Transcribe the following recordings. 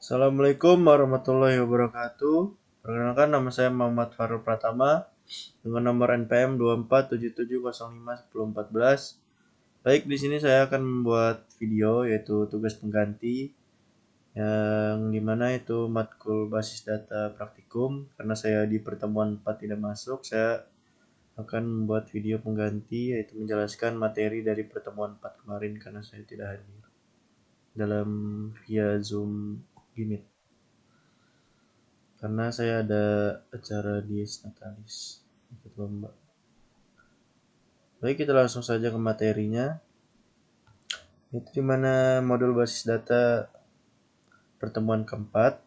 Assalamualaikum warahmatullahi wabarakatuh. Perkenalkan, nama saya Muhammad Farul Pratama dengan nomor NPM 2477051014. Baik, di sini saya akan membuat video yaitu tugas pengganti yang dimana itu matkul basis data praktikum. Karena saya di pertemuan 4 tidak masuk, saya akan membuat video pengganti yaitu menjelaskan materi dari pertemuan 4 kemarin karena saya tidak hadir dalam via Zoom Meet. Karena saya ada acara di Natalis ikut lomba. Baik, kita langsung saja ke materinya. Itu dimana modul basis data pertemuan keempat,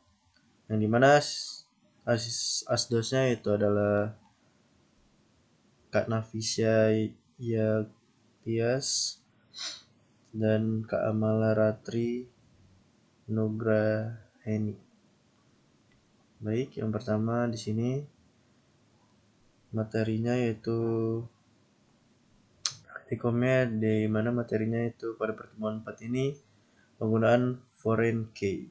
yang dimana asdosnya itu adalah Kak Nafisya Tias dan Kak Amala Ratri Nugraheni. Baik, yang pertama di sini materinya yaitu praktikumnya, di mana materinya itu pada pertemuan 4 ini penggunaan foreign key.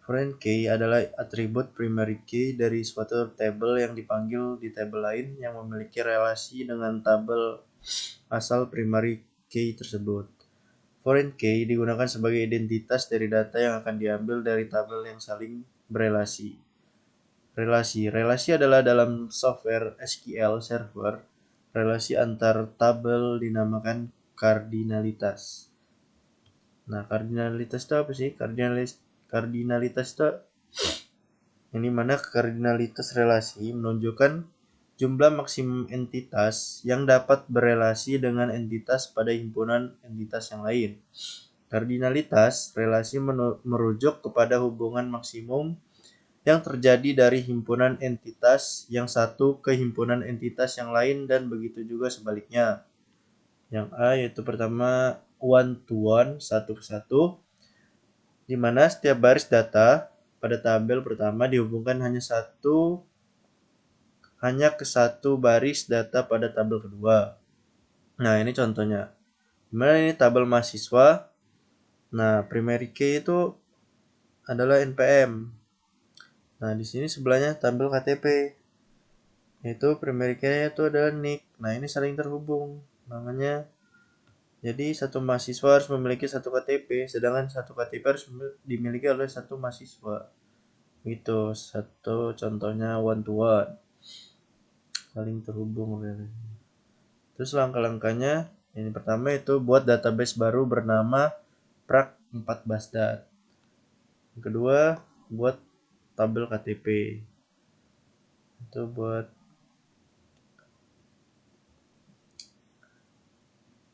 Foreign key adalah atribut primary key dari suatu tabel yang dipanggil di tabel lain yang memiliki relasi dengan tabel asal primary key tersebut. Foreign key digunakan sebagai identitas dari data yang akan diambil dari tabel yang saling berelasi. Relasi adalah dalam software SQL Server, relasi antar tabel dinamakan kardinalitas. Nah, kardinalitas itu apa sih? Kardinalitas itu yang dimana kardinalitas relasi menunjukkan jumlah maksimum entitas yang dapat berelasi dengan entitas pada himpunan entitas yang lain. Kardinalitas relasi merujuk kepada hubungan maksimum yang terjadi dari himpunan entitas yang satu ke himpunan entitas yang lain dan begitu juga sebaliknya. Yang A yaitu pertama one to one, satu ke satu, di mana setiap baris data pada tabel pertama dihubungkan hanya ke satu baris data pada tabel kedua. Nah, ini contohnya. Dimana ini tabel mahasiswa. Nah, primary key itu adalah NPM. Nah, di sini sebelahnya tabel KTP. Yaitu primary key-nya itu adalah NIK. Nah, ini saling terhubung. Namanya, jadi satu mahasiswa harus memiliki satu KTP, sedangkan satu KTP harus dimiliki oleh satu mahasiswa. Itu satu contohnya one to one. Saling terhubung. Terus langkah-langkahnya, yang pertama itu buat database baru bernama Prak4Basdat. Yang kedua, buat tabel KTP. Itu buat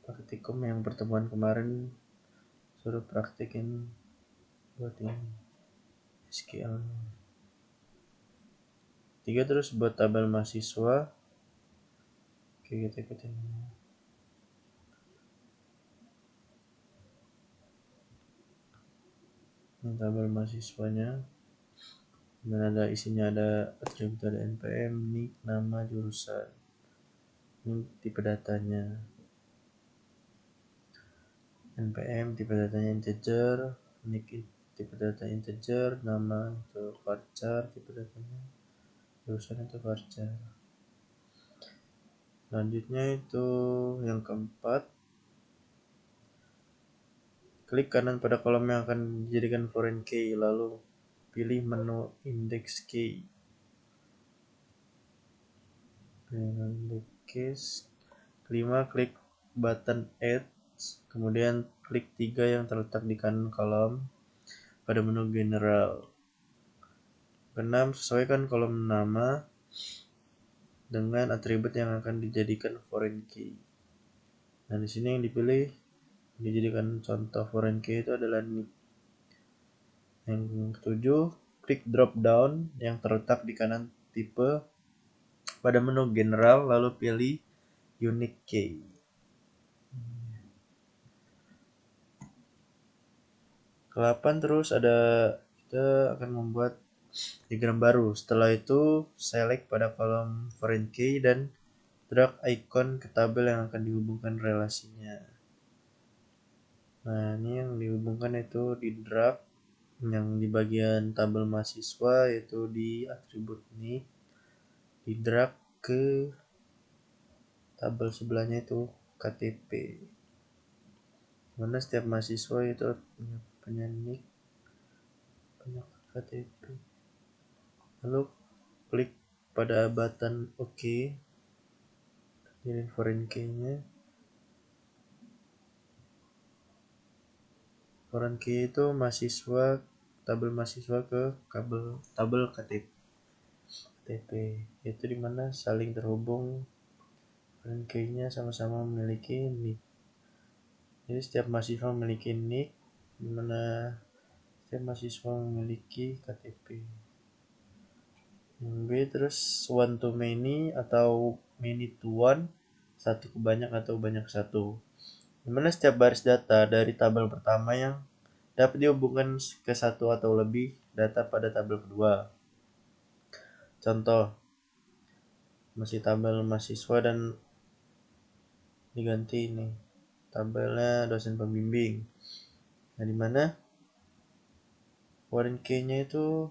praktikum yang pertemuan kemarin suruh praktikin buat ini SQL. Tiga, terus buat tabel mahasiswa. Oke, kita ikutin. Ini tabel mahasiswanya. Dan ada isinya, ada atribut, ada NPM, NIK, nama, jurusan. Ini tipe datanya. NPM tipe datanya integer, NIK tipe data integer, nama itu varchar tipe datanya, jurusan itu varchar. Selanjutnya itu yang keempat, klik kanan pada kolom yang akan dijadikan foreign key, lalu pilih menu index key. Kelima, klik button add, kemudian klik 3 yang terletak di kanan kolom pada menu general. Keenam, sesuaikan kolom nama dengan atribut yang akan dijadikan foreign key. Nah, di sini yang dipilih dijadikan contoh foreign key itu adalah NIK. Yang ketujuh, klik drop down yang terletak di kanan tipe pada menu general, lalu pilih unique key. Ke-8, terus kita akan membuat diagram baru. Setelah itu select pada kolom foreign key dan drag icon ke tabel yang akan dihubungkan relasinya. Nah, ini yang dihubungkan itu di drag yang di bagian tabel mahasiswa, yaitu di atribut ini, di drag ke tabel sebelahnya itu KTP, mana setiap mahasiswa itu punya nick, punya KTP. Lalu klik pada button OK, kirim foreign key nya. Foreign key itu mahasiswa, tabel mahasiswa ke tabel KTP, itu dimana saling terhubung. Foreign key nya sama-sama memiliki nick. Jadi setiap mahasiswa memiliki nick, dimana setiap mahasiswa memiliki KTP. Yang B terus one to many atau many to one, satu ke banyak atau banyak satu. Dimana setiap baris data dari tabel pertama yang dapat dihubungkan ke satu atau lebih data pada tabel kedua. Contoh, masih tabel mahasiswa dan diganti ini tabelnya dosen pembimbing. Nah, dimana foreign key-nya itu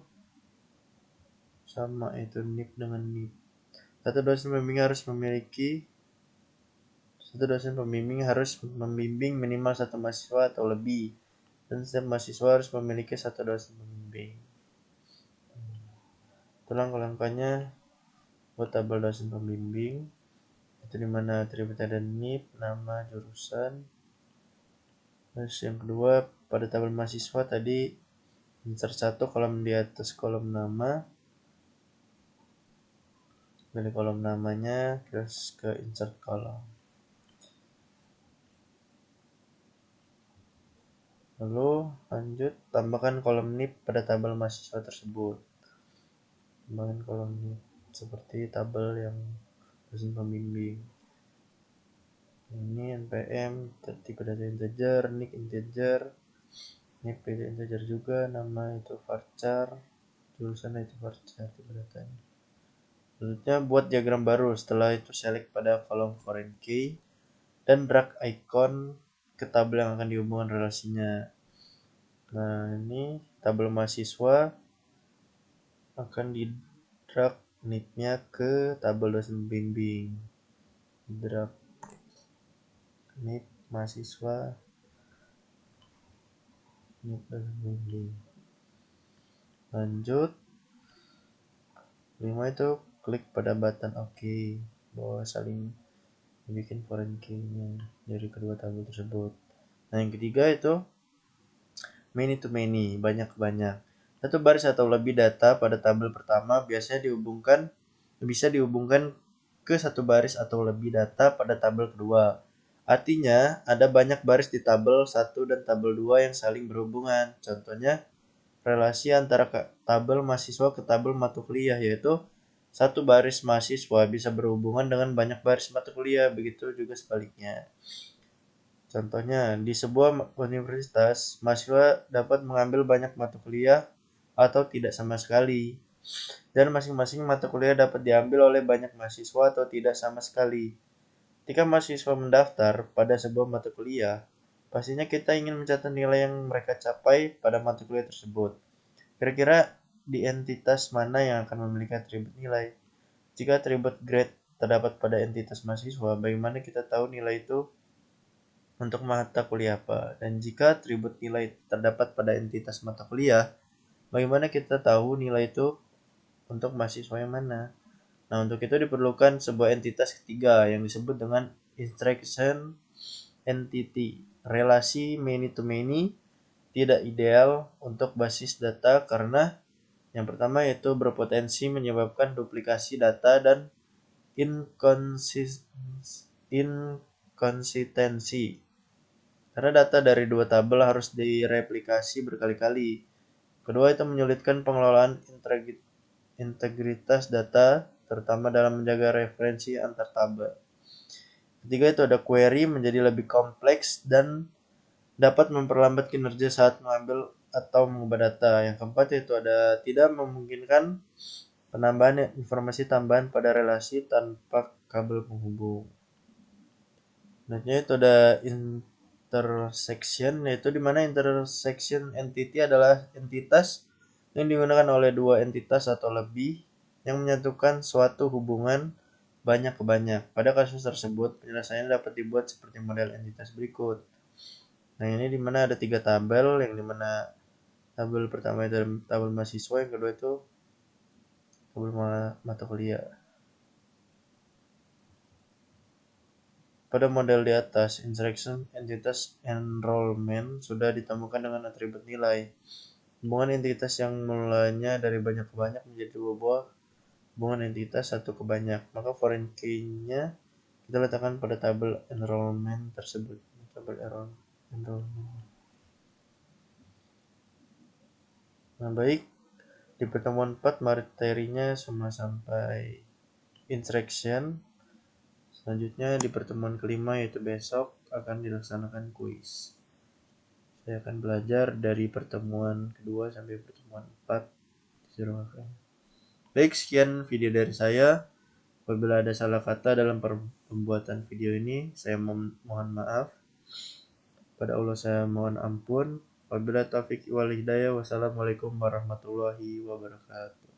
sama, itu NIP dengan NIP. Satu dosen pembimbing harus membimbing minimal satu mahasiswa atau lebih, dan setiap mahasiswa harus memiliki satu dosen pembimbing. Itu langkah-langkahnya buat tabel dosen pembimbing. Itu dimana atribut ada NIP, nama, jurusan. Terus yang kedua, pada tabel mahasiswa tadi insert satu kolom di atas kolom nama, pilih kolom namanya, terus ke insert kolom. Lalu lanjut tambahkan kolom NIP pada tabel mahasiswa tersebut. Tambahkan kolom NIP seperti tabel yang dosen pembimbing. Ini npm, tipe data integer, nick integer, NIP integer juga, nama itu varchar, jurusan itu varchar, tipe datanya. Selanjutnya buat diagram baru. Setelah itu select pada kolom foreign key dan drag icon ke tabel yang akan dihubungkan relasinya. Nah, ini tabel mahasiswa akan di drag NIP-nya ke tabel dosen pembimbing. Drag NIP mahasiswa, NIP dosen pembimbing. Lanjut, 5 itu klik pada button OK bahwa saling bikin foreign key-nya dari kedua tabel tersebut. Nah, yang ketiga itu many to many, banyak ke banyak. Satu baris atau lebih data pada tabel pertama biasanya bisa dihubungkan ke satu baris atau lebih data pada tabel kedua. Artinya, ada banyak baris di tabel 1 dan tabel 2 yang saling berhubungan. Contohnya, relasi antara tabel mahasiswa ke tabel mata kuliah, yaitu satu baris mahasiswa bisa berhubungan dengan banyak baris mata kuliah, begitu juga sebaliknya. Contohnya, di sebuah universitas, mahasiswa dapat mengambil banyak mata kuliah atau tidak sama sekali. Dan masing-masing mata kuliah dapat diambil oleh banyak mahasiswa atau tidak sama sekali. Ketika mahasiswa mendaftar pada sebuah mata kuliah, pastinya kita ingin mencatat nilai yang mereka capai pada mata kuliah tersebut. Kira-kira di entitas mana yang akan memiliki atribut nilai? Jika atribut grade terdapat pada entitas mahasiswa, bagaimana kita tahu nilai itu untuk mata kuliah apa? Dan jika atribut nilai terdapat pada entitas mata kuliah, bagaimana kita tahu nilai itu untuk mahasiswa yang mana? Nah, untuk itu diperlukan sebuah entitas ketiga yang disebut dengan interaction entity. Relasi many to many tidak ideal untuk basis data karena yang pertama yaitu berpotensi menyebabkan duplikasi data dan inkonsistensi. Karena data dari dua tabel harus direplikasi berkali-kali. Kedua, itu menyulitkan pengelolaan integritas data, terutama dalam menjaga referensi antar tabel. Ketiga, itu ada query menjadi lebih kompleks dan dapat memperlambat kinerja saat mengambil atau mengubah data. Yang keempat, itu ada tidak memungkinkan penambahan informasi tambahan pada relasi tanpa kabel penghubung. Selanjutnya itu ada intersection, yaitu di mana intersection entity adalah entitas yang digunakan oleh dua entitas atau lebih yang menyatukan suatu hubungan banyak ke banyak. Pada kasus tersebut, penyelesaiannya dapat dibuat seperti model entitas berikut. Nah, ini di mana ada 3 tabel, yang di mana tabel pertama itu tabel mahasiswa, yang kedua itu tabel mata kuliah. Pada model di atas, intersection entitas enrollment sudah ditemukan dengan atribut nilai. Hubungan entitas yang mulanya dari banyak ke banyak menjadi dua buah hubungan entitas satu ke banyak. Maka foreign key-nya kita letakkan pada tabel enrollment tersebut. Tabel enrollment. Nah, baik. Di pertemuan 4 materinya semua sampai intersection. Selanjutnya di pertemuan kelima, yaitu besok, akan dilaksanakan kuis. Saya akan belajar dari pertemuan kedua sampai pertemuan 4. Baik, sekian video dari saya. Apabila ada salah kata dalam pembuatan video ini, saya mohon maaf. Pada Allah saya mohon ampun. Wabillahi taufiq wal hidayah. Wassalamualaikum warahmatullahi wabarakatuh.